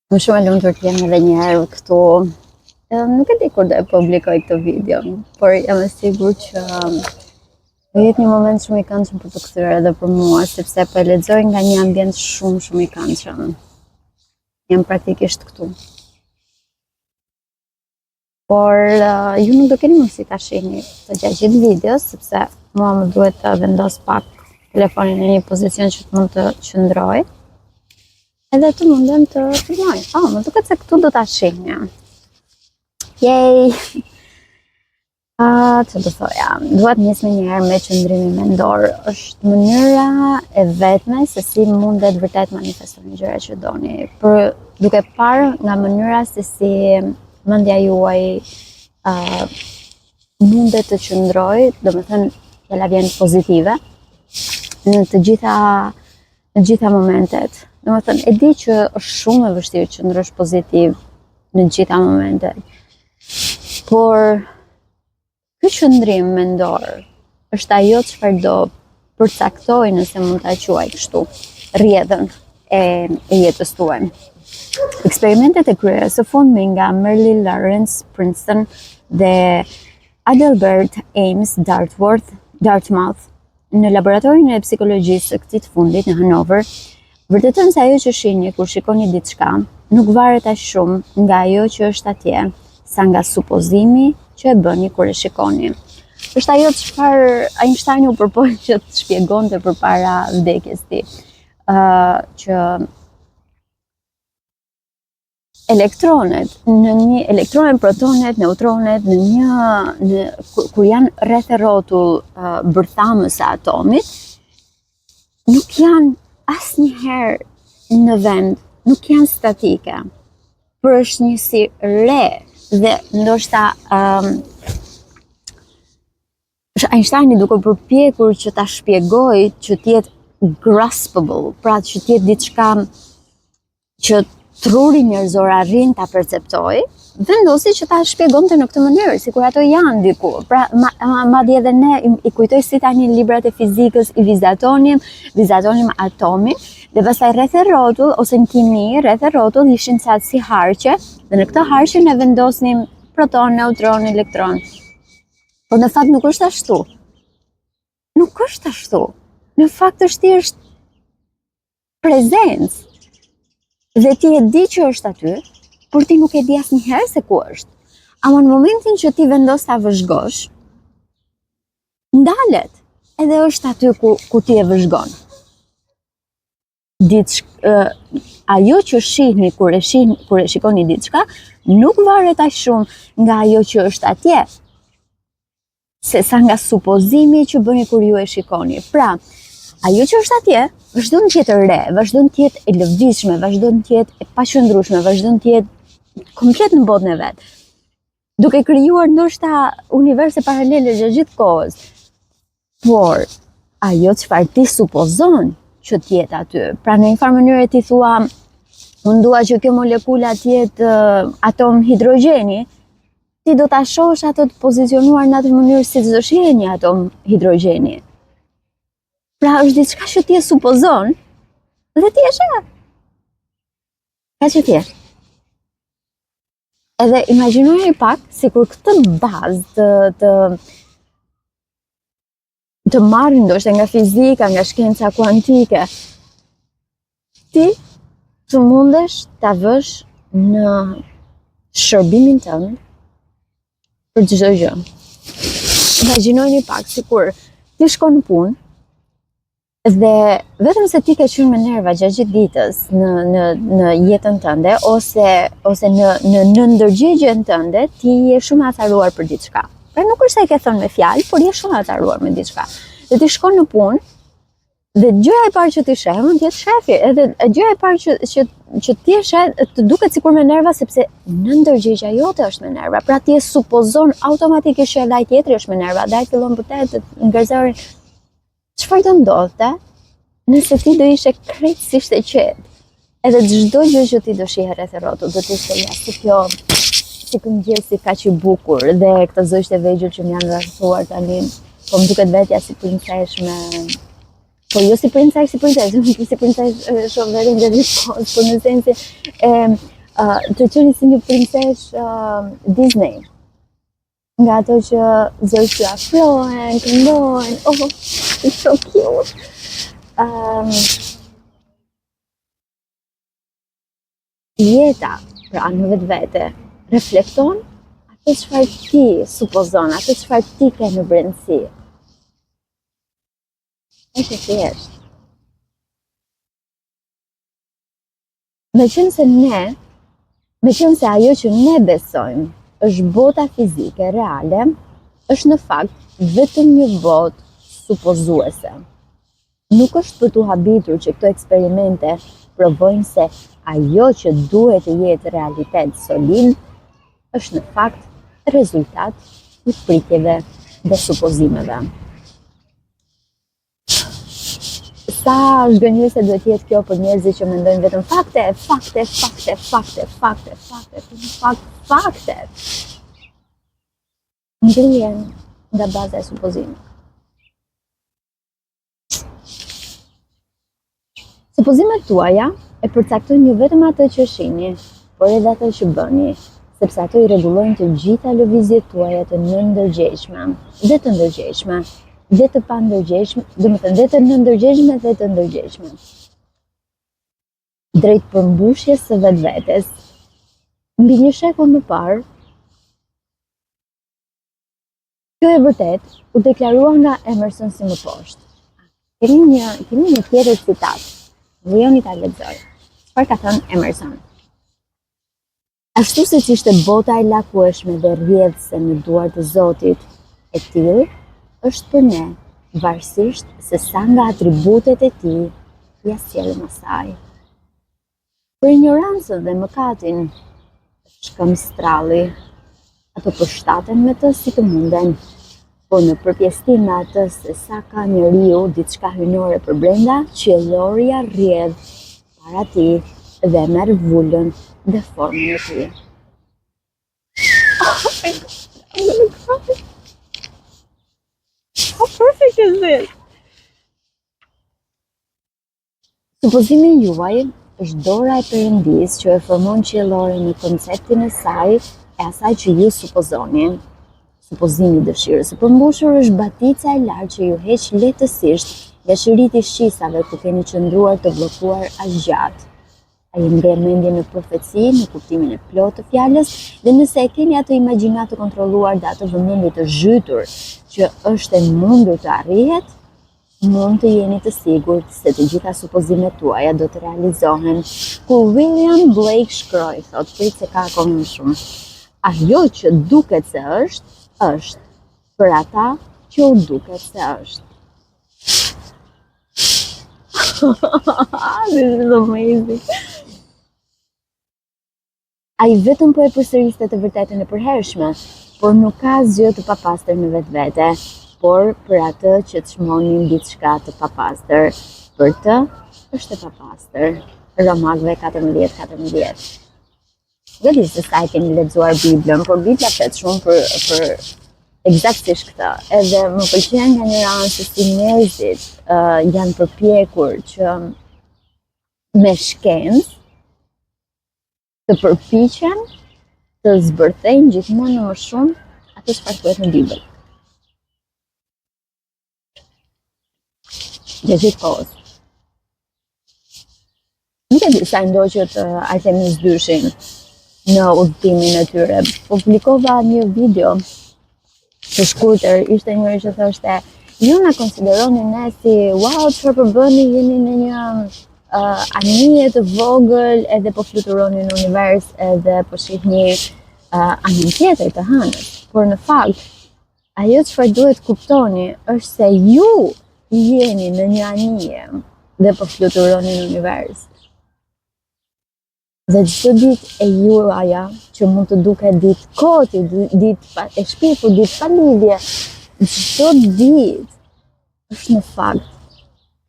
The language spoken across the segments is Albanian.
Më shumë e lumtur të jem edhe një herë këtu. Nuk e di kur do e publikoj këtë video, por jam e sigurt që do jetë një moment shumë i këndshëm për të kthyer edhe për mua, sepse po e lexoj nga një ambient shumë i këndshëm. Jam praktikisht këtu. Por ju nuk do keni mundësi ta shihni të gjatë videos, sepse mua më duhet të vendos pak telefonin në një pozicion që të mund të qëndroj. Edhe të mundem të filmoj. Më duket se këtu do ta shihni. Yay! Që do thoja, duhet nismi një herë me qëndrimin mendor. Është mënyra e vetme se si mundet vërtet manifestoni gjërat që doni. Për duke parë nga mënyra se si mendja juaj mundet të qëndroj, domethënë fjala vjen pozitive në të gjitha momentet. Domethënë, e di që është shumë e vështirë që qëndrosh pozitiv në të gjitha momentet. Por ky qëndrim mendor është ajo çfarë do përcaktoj, nëse mund ta quaj kështu, rrjedhën e jetës tuaj. Eksperimentet e kryer së fundmi nga Merle Lawrence Princeton dhe Adelbert Ames Dartmouth në laboratorin e psikologjisë së këtij të fundit në Hanover vërtetën se ajo që shihni kur shikoni diçka nuk varet aq shumë nga ajo që është atje, sa nga supozimi që e bëni kur e shikoni. Është ajo çfarë Einstein u përpoi që të shpjegonte përpara vdekjes së tij, që elektronet, protonet, neutronet kur janë rreth e rrotull bërthamës së atomit, nuk janë asnjëherë në vend, nuk janë statike, por është njësi re dhe ndoshta Einsteini duke përpjekur që ta shpjegoj që të jetë graspable, pra që të jetë diçka që truri njerëzor arrin ta perceptoj, vendosi që ta shpjegonte në këtë mënyrë, sikur ato janë diku. Pra, madje edhe ne i kujtoj si tani në librat e fizikës i vizatonim atomin, dhe pastaj rreth e rrotull ose në kimi rreth e rrotull ishin ca si harqe, dhe në këtë harqe ne vendosnim proton, neutron, elektron. Por në fakt nuk është ashtu. Nuk është ashtu. Në fakt është thjesht prezencë. Dhe ti e di që është aty, por ti nuk e di asnjëherë se ku është. Ama në momentin që ti vendos ta vëzhgosh, ndalet, edhe është aty ku ti e vëzhgon. Ajo që shihni kur e shikoni diçka, nuk varet aq shumë nga ajo që është atje, se sa nga supozimi që bëni kur ju e shikoni. Pra, ajo që është atje, vazhdon të jetë re, vazhdon të jetë e lëvizshme, vazhdon të jetë e paqëndrueshme, vazhdon të jetë komplet në botën e vet. Duke krijuar ndoshta universe paralele gjatë gjithë kohës. Por ajo çfarë ti supozon që të jetë aty, pra në një farë mënyrë ti thua, unë dua që kjo molekula të jetë atom hidrogjeni, ti do ta shohësh ato të pozicionuar në atë mënyrë siç do shihe një atom hidrogjeni. Pra është diçka që ti e supozon dhe ti e sheh. Ka që thjesht. Edhe imagjinojeni pak sikur këtë bazë të marrë ndoshta nga fizika, nga shkenca kuantike, ti të mundesh ta vësh në shërbimin tënd për çdo gjë. Imagjinojeni pak sikur ti shkon në punë dhe vetëm se ti ke qenë me nerva gjatë gjithë ditës në jetën tënde ose në ndërgjegjen tënde, ti je shumë acaruar për diçka. Pra nuk është se e ke thënë me fjalë, por je shumë acaruar me diçka. Dhe ti shkon në punë dhe gjëja e parë që ti sheh mund të jetë shefi, edhe gjëja e parë që ti e sheh të duket sikur me nerva, sepse në ndërgjegja jote është me nerva. Pra ti e supozon automatikisht që ai tjetri është me nerva, dhe ai fillon të ngërzorin. Çfarë do ndodhte nëse ti do ishe krejtësisht e qetë? Edhe çdo gjë që ti do shihe rreth e rrotull, do të ishte si kjo, si ky mëngjesi kaq i bukur dhe këto zogj të vegjël që më janë rrethuar tani, po më duket vetja si princesh me. Po jo si princesh, si princesh shumë vetëm gjatë kohës, por në sensin të qeni si një princesh Disney. Nga ato që zërë që afrohen, këndohen, oh, it's so cute. Jeta, pra në vetë vete, reflekton atë çfarë ti supozon, atë çfarë ti ke në brendësi. Është e thjeshtë. Me qenë se ajo që ne besojmë është bota fizike, reale, është në fakt vetëm një botë supozuese. Nuk është për t'u habitur që këto eksperimente provojnë se ajo që duhet të jetë realitet solid, është në fakt rezultat i pritjeve dhe supozimeve. Sa zgënjëse duhet jetë kjo për njerëzit që mendojnë vetëm fakte. Ngrihen nga baza e supozimit. Supozimet tuaja e përcaktojnë jo vetëm atë që shihni, por edhe atë që bëni, sepse ato i rregullojnë të gjitha lëvizjet tuaja të nëndërgjegjshme dhe të ndërgjegjshme, dhe të pandërgjegjshme, domethënë dhe të nëndërgjegjshme dhe të ndërgjegjshme. Drejt përmbushjes së vetvetes, mbi një shekull më parë, kjo e vërtet u deklarua nga Emerson si më poshtë. Kemi një tjetër citat. Vujoni ta lexoj. Çfarë ka thënë Emerson? Ashtu siç ishte bota e lakueshme dhe rrjedhse në duart e Zotit, e tillë është për ne, varësisht se sa nga atributet e tij ja sjellim asaj. Për ignorancën dhe mëkatin, shkëmstralli, ato përshtaten me të si të munden, por në përpjestim me atë se sa ka njeriu diçka hynore për brenda, qielloria rrjedh para tij dhe merr vulën dhe formën e tij. Oh my God, I'm gonna cry. How perfect is this? Supozimi juaj është dora e Perëndis që e formon qiellorin në konceptin e saj e asaj që ju supozoni. Supozimi i dëshirës së përmbushur është batica e lartë që ju heq lehtësisht nga shëriti i shqisave ku keni qëndruar të bllokuar aq gjatë. Ai ngre mendjen në profeci, në kuptimin e plotë të fjalës, dhe nëse e keni atë imagjinat të kontrolluar dhe atë vëmendje të zhytur që është e mundur të arrihet, mund të jeni të sigurt se të gjitha supozimet tuaja do të realizohen. Kur William Blake shkroi, thotë, prit se ka akoma më shumë. Ajo që duket se është për ata që u duket se është. This is amazing. Ai vetëm po e përsëriste të vërtetën e përhershme, por nuk ka asgjë të papastër në vetvete, por për atë që çmonin diçka të papastër, për të është e papastër. Romakëve 14:14. Jo di se sa e keni lexuar Biblën, por Bibla flet shumë për eksaktësisht këtë. Edhe më pëlqen nga një anë se si njerëzit janë përpjekur që me shkencë të përpiqen të zbërthejnë gjithmonë në më shumë atë çfarë thuhet në Bibël. Gjatë kohës. Nuk e di sa ndoqët Artemis dyshin në udhëtimin e tyre. Publikova një video të shkurtër, ishte njëri që thoshte, ju na konsideroni ne si wow, çfarë po bëni, jeni në një anije të vogël edhe po fluturoni në univers edhe po shihni anin tjetër të hënës. Por në fakt, ajo çfarë duhet kuptoni është se ju jeni në një anije dhe po fluturoni në univers. Dhe çdo ditë e juaja që mund të duket ditë koti, ditë e shpifur, ditë pa lidhje, çdo ditë është në fakt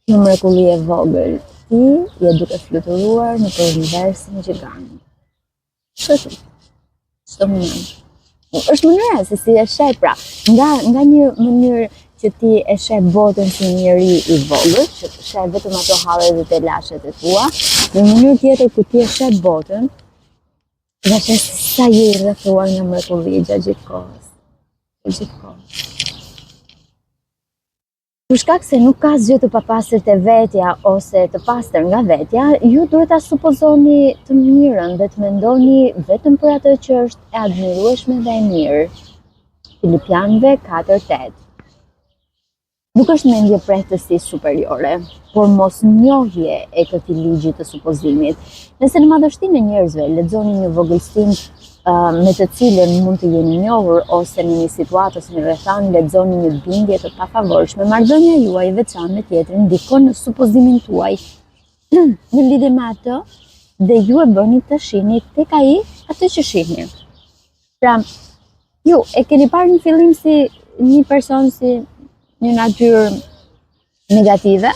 një mrekulli e vogël. Ti je duke fluturuar në universin gjigant. Çdo moment. Është mënyra se si e sheh, pra, nga një mënyrë që ti e sheh botën si një njeri i vogël, që sheh vetëm ato hallet dhe të lashet e tua, në mënyrë tjetër ku ti e sheh botën Dhe që sa je i rrethuar nga mrekulli gjatë gjithë kohës. Për shkak se nuk ka asgjë të papastërt te vetja ose të pastër nga vetja, ju duhet ta supozoni të mirën dhe të mendoni vetëm për atë që është e admirueshme dhe e mirë. Filipianëve 4:8. Nuk është mendje prehtësi superiore, por mosnjohje e këtij ligji të supozimit. Nëse në madhështinë e njerëzve lexoni një vogëlsim me të cilën mund të jeni njohur ose në një situatë ose në rrethan lexoni një bindje të pafavorshme, marrëdhënia juaj e veçantë me tjetrin ndikon në supozimin tuaj në lidhje me atë dhe ju e bëni të shihni tek ai atë që shihni. Pra, ju e keni parë në fillim si një person si një natyrë negative,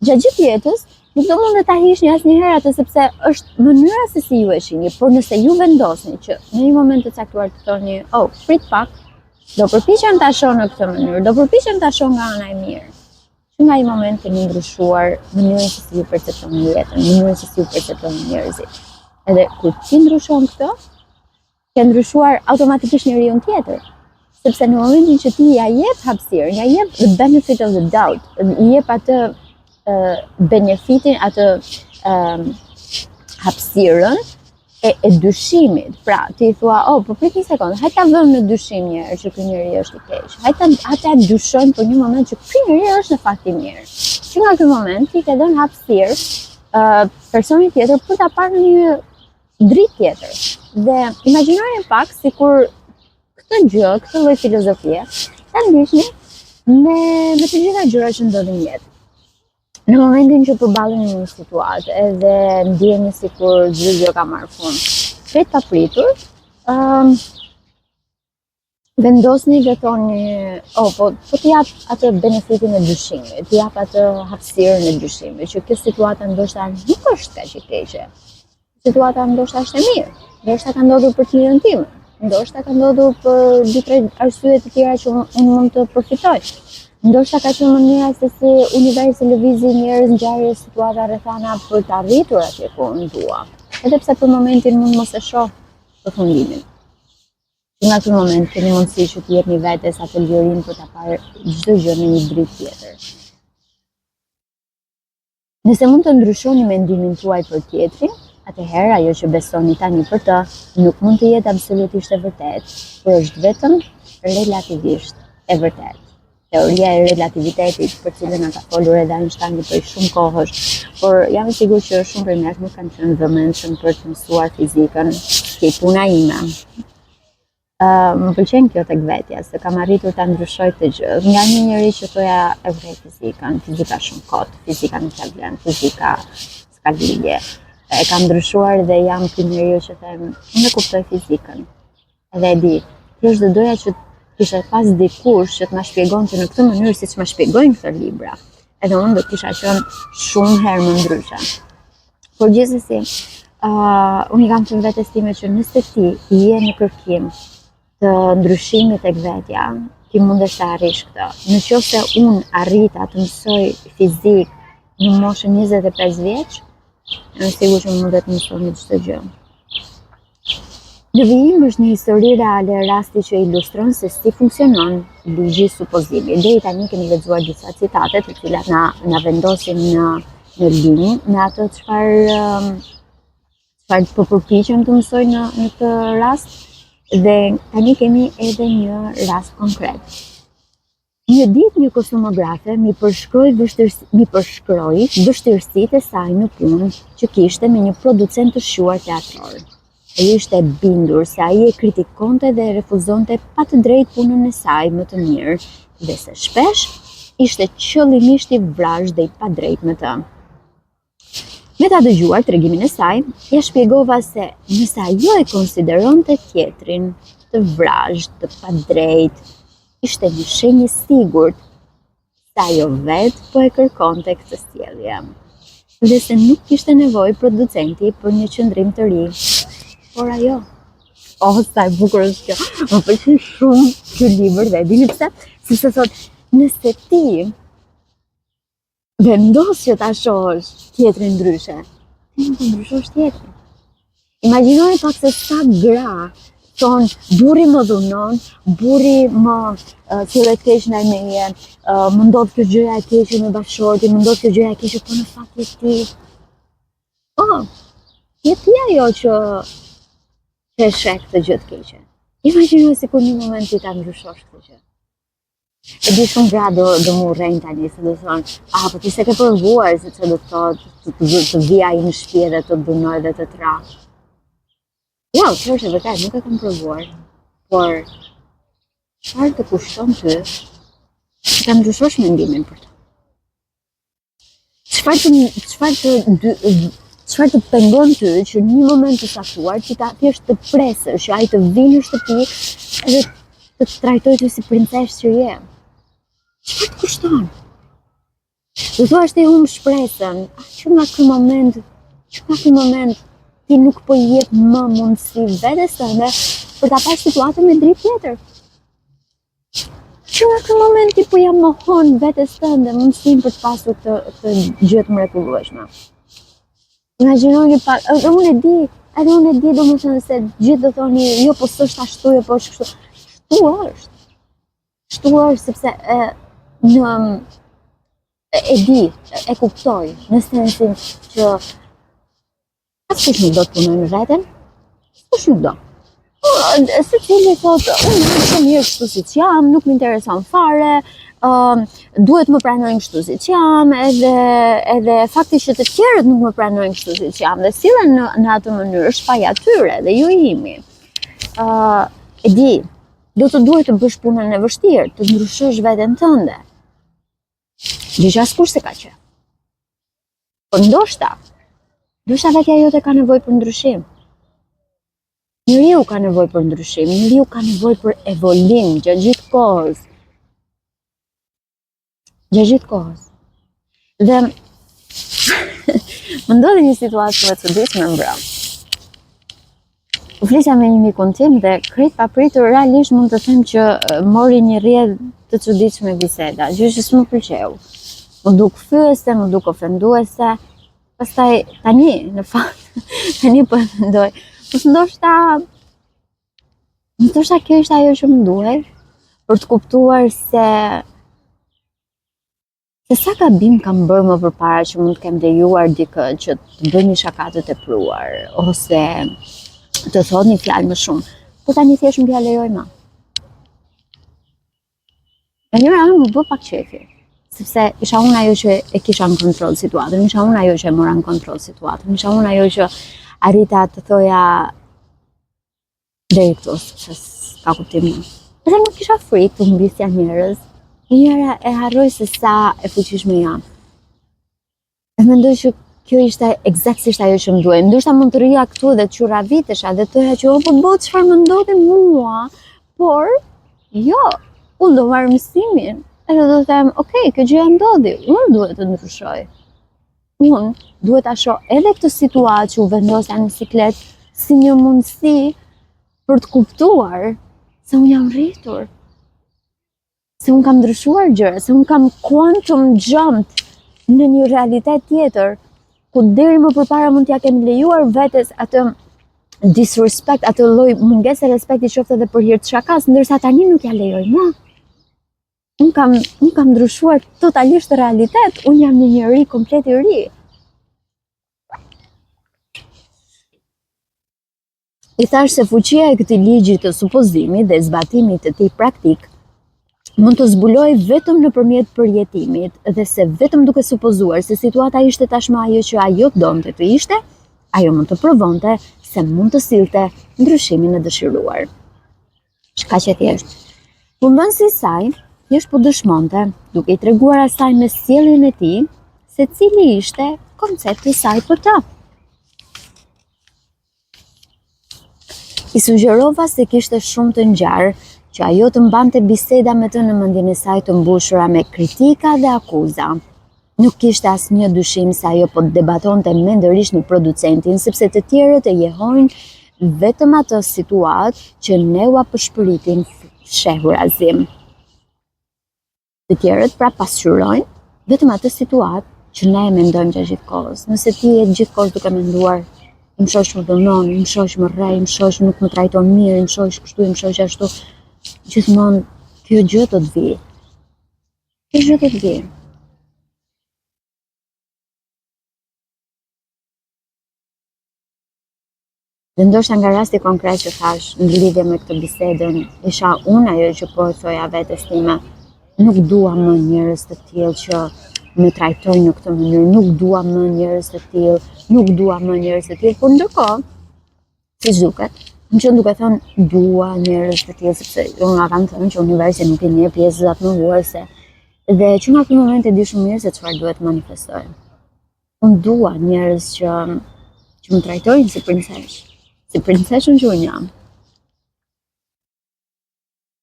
gjatë gjithë jetës nuk do mund të ta hiqni asnjëherë atë sepse është mënyra se si ju e shihni, por nëse ju vendosni që në një moment të caktuar të thoni, "Oh, prit pak, do përpiqem ta shoh në këtë mënyrë, do përpiqem ta shoh nga ana e mirë." Që nga ai moment keni ndryshuar mënyrën se si ju perceptoni jetën, mënyrën se si ju perceptoni njerëzit. Edhe kur ti ndryshon këtë, ke ndryshuar automatikisht njeriu tjetër. Sepse në momentin që ti ja jep hapësirë, ja jep the benefit of the doubt, i jep atë benefitin, atë hapësirën e dyshimit. Pra, ti thua, "Oh, po prit një sekondë, hajta vëmë në dyshim një herë që ky njeri është i keq. Hajta dyshojmë për një moment që ky njeri është në fakt i mirë." Që nga ky moment ti ke dhënë hapësirë personit tjetër për ta parë në një dritë tjetër. Dhe imagjinojeni pak sikur këtë gjë, këtë lloj filozofie, ta ndiqni me të gjitha gjërat që ndodhin në jetë. Në momentin që përballeni në një situatë edhe ndjeni sikur çdo gjë ka marrë fund, krejt papritur, vendosni dhe thoni, "Oh, po të jap atë benefitin e dyshimit, të jap atë hapësirën e dyshimit, që kjo situata ndoshta nuk është kaq e keqe. Situata ndoshta është e mirë, ndoshta ka ndodhur për të mirën time, ndoshta ka ndodhur për 2-3 arsye të tjera që unë mund të përfitoj. Ndoshta ka qenë mënyra se si universi lëvizi njerëz ngjarje situata rrethana për të arritur atje ku unë dua. Edhe pse për momentin mund mos e shoh përfundimin. Nga ky moment keni mundësi që të jepni vetes atë lirinë për ta parë çdo gjë në një dritë tjetër. Nëse mund të ndryshoni mendimin tuaj për tjetrin, atëherë ajo që besoni tani për të nuk mund të jetë absolutisht e vërtetë, por është vetëm relativisht e vërtetë. Teoria e relativitetit për cilën na ka folur edhe Einstein për shumë kohësh, por jam e sigurt që shumë prej nesh nuk kanë qenë vëmendshëm për të mësuar fizikën, që puna ime. Më pëlqen kjo tek vetja, se kam arritur ta ndryshoj këtë gjë. Nga një njeri që thoja e vrej fizikën, fizika shumë kot, fizika nuk ka vlen, fizika s'ka lidhje. E kam ndryshuar dhe jam ky njeriu që them, unë e kuptoj fizikën. Edhe e di, thjesht do doja që kisha pas dikush që të ma shpjegonte në këtë mënyrë siç ma shpjegojnë këto libra. Edhe unë do kisha qenë shumë herë më ndryshe. Por gjithsesi, unë i kam thënë vetes time që nëse ti je në kërkim të ndryshimit tek vetja, ti mundesh të arrish këtë. Nëse unë arrita të mësoj fizik në moshën 25 vjeç, jam sigurt që mundet të mësoni çdo gjë. Në vijim është një histori reale e rasti që ilustron se si funksionon ligji i supozimit. Deri tani kemi lexuar disa citate të cilat na vendosin në linjë me ato çfarë po përpiqem të mësoj në këtë rast. Dhe tani kemi edhe një rast konkret. Një ditë një kostumografe mi përshkroi vështirësitë e saj në punë që kishte me një producent të shuar teatror. Ai ishte bindur se ai e kritikonte dhe refuzonte pa të drejtë punën e saj më të mirë, dhe se shpesh ishte qëllimisht i vrazhd dhe i padrejtë me të. Me ta dëgjuar tregimin e saj, ja shpjegova se nëse ajo e konsideronte tjetrin të vrazhd, të padrejtë, ishte një shenjë sigurt se ajo vetë po e kërkonte këtë sjellje. Dhe se nuk kishte nevojë producenti për një qëndrim të ri. Por ajo, sa e bukur është kjo, më pëlqen shumë ky libër dhe dini pse? Sepse thotë, nëse ti vendos që ta shohësh tjetrin ndryshe, ti nuk do ndryshosh tjetrin. Imagjinoni pak se sa gra thonë burri më dhunon, burri më cilët keq ndaj meje, më ndodh kjo gjëja e keqe me bashkëshortin, më ndodh kjo gjëja e keqe, po në fakt je ti. Je ti ajo që e sheh këtë gjë të keqe. Imagjinoj sikur një moment ti ta ndryshosh këtë gjë. E di shumë gra do mu rrejnë tani, se do thonë, po ti se ke provuar, se që do thotë të vija i në shtëpi dhe të dhunoj dhe të tra. Jo, që është e vërtet, nuk e kam provuar, por çfarë të kushton ty që ta ndryshosh mendimin për të? Çfarë të pengon ty që në një moment të caktuar që ta thjesht të presësh, që ai të vinë në shtëpi edhe të trajtojë ty si princeshë që je? Çfarë të kushton? Do thua ti humb shpresën, që nga ky moment ti nuk po i jep më mundësi vetes tënde për ta pasur situatën me drejt tjetër. Që nga ky moment ti po ja mohon vetes tënde mundësinë për të pasur këtë gjë të mrekullueshme. Imagjinoni pak, unë e di domethënë se gjithë do thoni, jo po s'është ashtu, jo po është kështu. Kështu është sepse e di, e kuptoj, në sensin që askush nuk do të punoj në veten, askush nuk do. Se cili thotë, unë jam shumë mirë kështu siç jam, nuk më intereson fare, duhet më pranojnë kështu siç jam, edhe fakti që të tjerët nuk më pranojnë kështu siç jam, dhe sillen në atë mënyrë është faja tyre dhe jo imi. E di, do të duhet të bësh punën e vështirë, të ndryshosh veten tënde. Gjë askush se ka qenë. Po ndoshta vetja jote ka nevojë për ndryshim. Njeriu ka nevojë për ndryshim, njeriu ka nevojë për evolim gjatë gjithë kohës. Dhe më ndodhi një situatë shumë e çuditshme mbrëm. U flisja me një mikun tim dhe krejt papritur realisht mund të them që mori një rrjedhë të çuditshme biseda, gjë që s'më pëlqeu. Më duk fyese, më duk ofenduese. Pastaj tani po mendoj, ndoshta kjo ishte ajo që më duhej për të kuptuar se sa gabim kam bërë më përpara që mund të kem lejuar dikë që të bëj një shaka të tepruar ose të thotë një fjalë më shumë, por tani thjesht më ja lejoj më. E njëra më bë pak qefi, sepse isha unë ajo që e kisha në kontroll situatën, isha unë ajo që e mora në kontroll situatën, isha unë ajo që arrita të thoja deri këtu, sepse s'ka kuptim më. Edhe nuk kisha frikë të humbisja njerëz, njëra e harroj se sa e fuqishme jam. E mendoj që kjo ishte eksaktësisht ajo që më duhej. Ndoshta mund të rria këtu dhe të qurravitesha dhe të thoja që po çfarë më ndodhi mua, por jo, unë do marr mësimin. Edhe do të them, okay, kjo gjë ndodhi, unë duhet të ndryshoj. Unë duhet ta shoh edhe këtë situatë që u vendosja në siklet si një mundësi për të kuptuar se unë jam rritur. Se unë kam ndryshuar gjëra, se unë kam quantum jumped në një realitet tjetër, ku deri më përpara mund t'ja kemi lejuar vetes atë disrespect, atë lloj mungese respekti qoftë edhe për hir të shakas, ndërsa tani nuk ja lejoj më. Unë kam ndryshuar totalisht realitet, unë jam një njeri komplet i ri. I thash se fuqia e këtij ligji të supozimit dhe zbatimit të tij praktik mund të zbuloj vetëm nëpërmjet përjetimit dhe se vetëm duke supozuar se situata ishte tashmë ajo që ajo donte të ishte, ajo mund të provonte se mund të sillte ndryshimin e dëshiruar. Kaq e thjesht. Punësi i saj thjesht po dëshmonte, duke i treguar asaj me sjelljen e tij se cili ishte koncepti i saj për të. I sugjerova se kishte shumë të ngjarë që ajo të mbante biseda me të në mendjen e saj të mbushura me kritika dhe akuza. Nuk kishte asnjë dyshim se ajo po debatonte mendërisht në producentin, sepse të tjerët e jehojnë vetëm atë situatë që ne ua përshpëritin shehurazim. Të tjerët pra pasqyrojnë vetëm atë situatë që ne e mendojmë gjatë gjithë kohës. Nëse ti je gjithë kohës duke menduar Më shosh më dënon, më shosh më rrej, më shosh nuk më trajton mirë, më shosh kështu, më shosh ashtu. Gjithmonë kjo gjë do të vi. Kjo gjë do të vi. Dhe ndoshta nga rasti konkret që thash në lidhje me këtë bisedën, isha unë ajo që po thoja vetes time, nuk dua më njerëz të tillë që më trajtojnë në këtë mënyrë, nuk dua më njerëz të tillë, nuk dua më njerëz të tillë, por ndërkohë, siç duket, më që duke thënë dua njerëz të tillë, sepse unë kam thënë që universi nuk i njeh pjesët më huese, dhe që nga ky moment e di shumë mirë se çfarë duhet manifestoj. Unë dua njerëz që më trajtojnë si princeshë. Si princeshën që unë jam.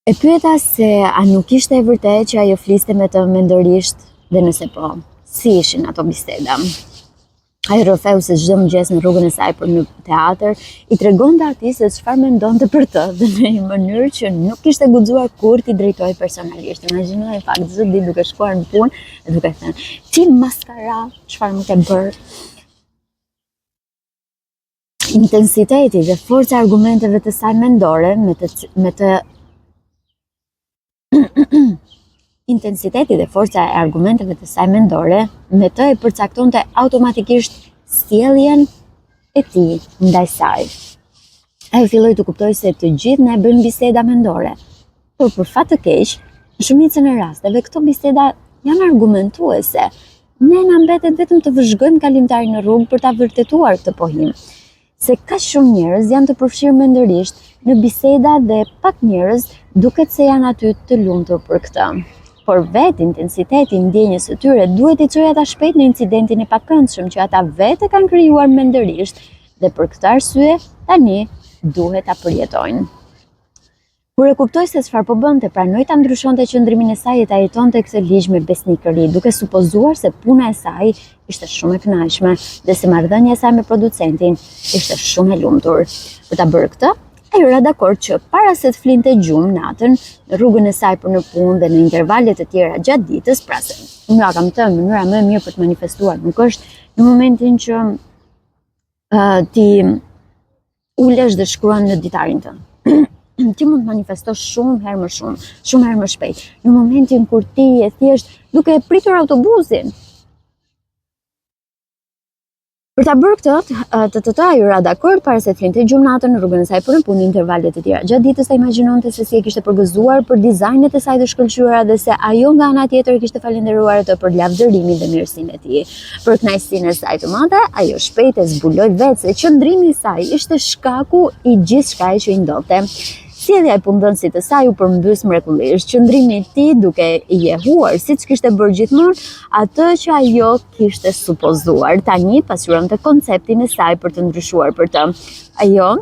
E pyeta se a nuk ishte e vërtet që ajo fliste me të mendorisht dhe nëse po, si ishin ato biseda. Ajo rrëfeu se çdo mëngjes në rrugën e saj për në teatr i tregonte atij se çfarë mendonte për të dhe në një mënyrë që nuk kishte guxuar kur t'i drejtojë personalisht. Imagjinoj në fakt çdo ditë duke shkuar në punë dhe duke thënë ti maskara, çfarë më ke bërë? Intensiteti dhe forca e argumenteve të saj mendore intensiteti dhe forca e argumenteve të saj mendore me të e përcaktonte automatikisht sjelljen e tij ndaj saj. Ajo filloi të kuptojë se të gjithë ne bëjmë biseda mendore, por për fat të keq, në shumicën e rasteve këto biseda janë argumentuese. Ne na mbetet vetëm të vëzhgojmë kalimtarin në rrugë për ta vërtetuar këtë pohim. Se ka shumë njerëz janë të përfshirë mendërisht në biseda dhe pak njerëz duket se janë aty të lumtur për këtë. Por vetë intensiteti i ndjenjes së tyre duhet i çojë ata shpejt në incidentin e pakëndshëm që ata vetë kanë krijuar mendërisht dhe për këtë arsye tani duhet ta përjetojnë. Kur e kuptoi se çfarë po bënte, pranoi ta ndryshonte qëndrimin e saj e ta jetonte këtë ligj me besnikëri, duke supozuar se puna e saj ishte shumë e kënaqshme dhe se marrëdhënia e saj me producentin ishte shumë e lumtur. Për ta bërë këtë, ajo ra dakord që para se të flinte gjumë natën në rrugën e saj për në punë dhe në intervalet e tjera gjatë ditës, pra se unë kam thënë mënyra më e mirë për të manifestuar nuk është në momentin që ti ulesh dhe shkruan në ditarin tënd. Ti mund të manifestosh shumë herë më shpejt. Në momentin kur ti je thjesht duke pritur autobusin. Për ta bërë këtë, ajo ra dakord para se të flinte gjumë natën në rrugën e saj për në punë, intervalet e tjera. Gjatë ditës ai imagjinonte se si e kishte përgëzuar për dizajnet e saj të shkëlqyera dhe se ajo nga ana tjetër kishte falendëruar atë për lavdërimin dhe mirësinë e tij. Për kënaqësinë e saj të madhe, ajo shpejt e zbuloi vetë se qëndrimi i saj ishte shkaku i gjithçka që i ndodhte. Sjellja e punëdhënësit të saj u përmbys mrekullisht, qëndrimi i tij duke i jehuar siç kishte bërë gjithmonë atë që ajo kishte supozuar. Tani pasqyronte konceptin e saj për të ndryshuar për të. Ajo,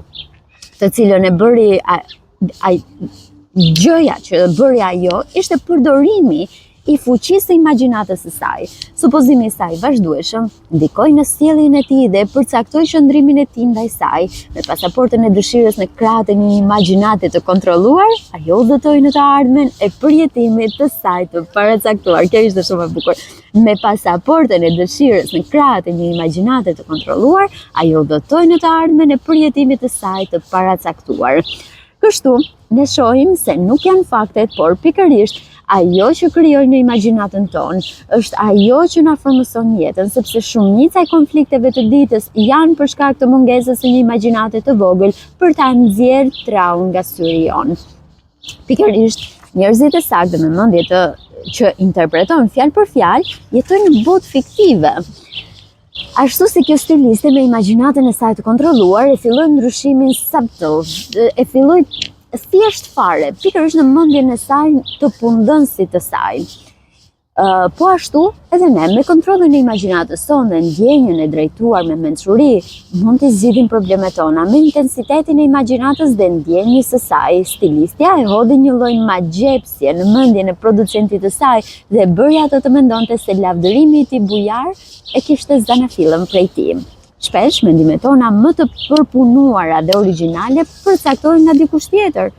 të cilën e bëri gjëja që bëri ajo, ishte përdorimi i fuqisë së imagjinatës së saj. Supozimi i saj vazhdueshëm ndikoi në sjelljen e tij dhe përcaktoi qëndrimin e tij ndaj saj. Me pasaportën e dëshirës në krahët e një imagjinate të kontrolluar, ajo udhëtoi në të ardhmen e përjetimit të saj të paracaktuar. Kjo ishte shumë e bukur. Me pasaportën e dëshirës në krahët e një imagjinate të kontrolluar, ajo udhëtoi në të ardhmen e përjetimit të saj të paracaktuar. Kështu, ne shohim se nuk janë faktet, por pikërisht ajo që krijoj në imagjinatën tonë është ajo që na formëson jetën, sepse shumica e konflikteve të ditës janë për shkak të mungesës së një imagjinate të vogël për ta nxjerrë traumë nga syri jon. Pikërisht, njerëzit e saktë me mendje që interpretojnë fjalë për fjalë jetojnë në botë fiktive. Ashtu si kjo stiliste me imagjinatën e saj të kontrolluar e filloi ndryshimin subtle, e filloi thjesht fare, pikërisht në mendjen e saj të punëdhënësit të saj. Po ashtu, edhe ne me kontrollin e imagjinatës sonë dhe ndjenjen e drejtuar me mençuri, mund të zgjidhim problemet tona me intensitetin e imagjinatës dhe ndjenjes së saj. Stilistja e hodhi një lloj magjepsje në mendjen e producentit të saj dhe bëri atë të mendonte se lavdërimi i tij bujar e kishte zanafillën prej tij. Shpesh mendimet tona më të përpunuara dhe origjinale përcaktohen nga dikush tjetër.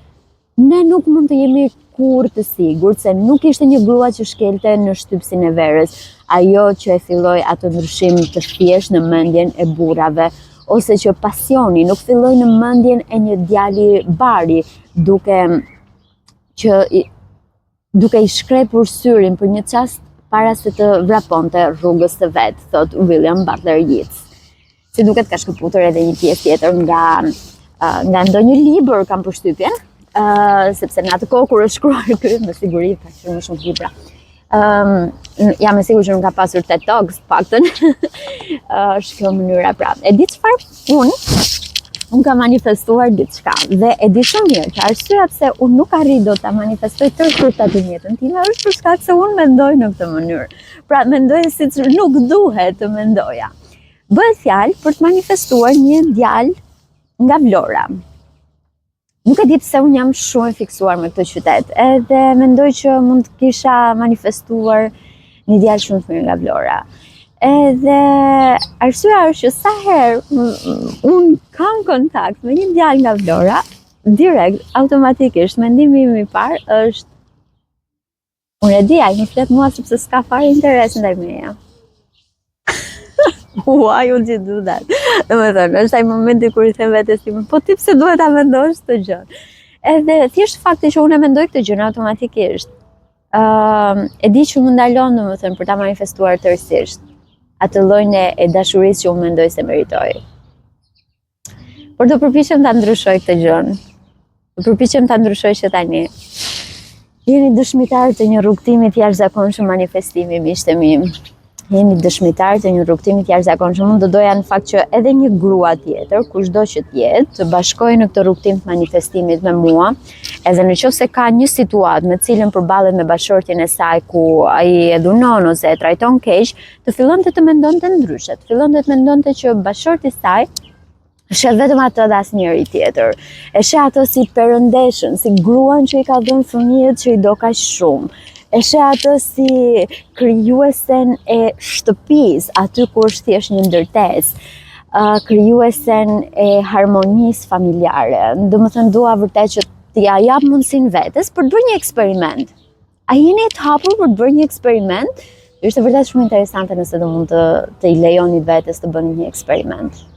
Ne nuk mund të jemi kurrë të sigurt se nuk ishte një grua që shkelte në shtypsin e verës, ajo që e filloi atë ndryshim të thjesht në mendjen e burrave ose që pasioni nuk filloi në mendjen e një djali bari, duke i shkrepur syrin për një çast para se të vraponte rrugës së vet, thot William Butler Yeats. Si duket ka shkëputur edhe një pjesë tjetër nga ndonjë libër, kam përshtypjen, sepse në atë kohë kur është shkruar ky, me siguri ka qenë më shumë libra. Jam e sigurt që nuk ka pasur TED Talks, paktën. Është kjo mënyra pra. E di çfarë? Unë ka manifestuar diçka dhe e di shumë mirë që arsyeja pse unë nuk arri dot ta manifestoj tërë frutat e jetën time është për shkak se unë mendoj në këtë mënyrë. Pra mendoj siç nuk duhet të mendoja. Bëhet fjalë për të manifestuar një djalë nga Vlora. Nuk e di pse unë jam shumë e fiksuar me këtë qytet, edhe mendoj që mund të kisha manifestuar një djalë shumë të mirë nga Vlora. Edhe arsyeja është që sa herë unë kam kontakt me një djalë nga Vlora, direkt, automatikisht, mendimi im i parë është unë e di, ai më flet mua sepse s'ka fare interes ndaj meja. Why would you do that? Domethënë, është ai momenti kur i them vetes tim, po ti pse duhet ta mendosh këtë gjë? Edhe thjesht fakti që unë e mendoj këtë gjë automatikisht. E di që më ndalon domethënë për ta manifestuar tërësisht atë llojin e dashurisë që unë mendoj se meritoj. Por do përpiqem ta ndryshoj këtë gjë. Do përpiqem ta ndryshoj që tani. Jeni dëshmitar të një rrugtimi të jashtëzakonshëm manifestimi, miqtë mi. Jeni dëshmitar të një rrugtimi të jashtëzakonshëm. Unë do doja në fakt që edhe një grua tjetër, kushdo që të jetë, të bashkojë në këtë rrugtim të manifestimit me mua, edhe nëse ka një situatë me cilën përballet me bashortin e saj ku ai e dhunon ose e trajton keq, të fillonte të mendonte ndryshe, të fillonte të mendonte që bashorti i saj sheh vetëm atë dhe asnjëri tjetër. E sheh atë si perëndeshën, si gruan që i ka dhënë fëmijët që i do kaq shumë. E sheh atë si krijuesen e shtëpisë, aty ku është thjesht një ndërtesë, krijuesen e harmonisë familjare. Domethënë dua vërtet që t'ia jap mundësinë vetes për të bërë një eksperiment. A jeni të hapur për të bërë një eksperiment? Është vërtet shumë interesante nëse do mund të i lejoni vetes të bëni një eksperiment.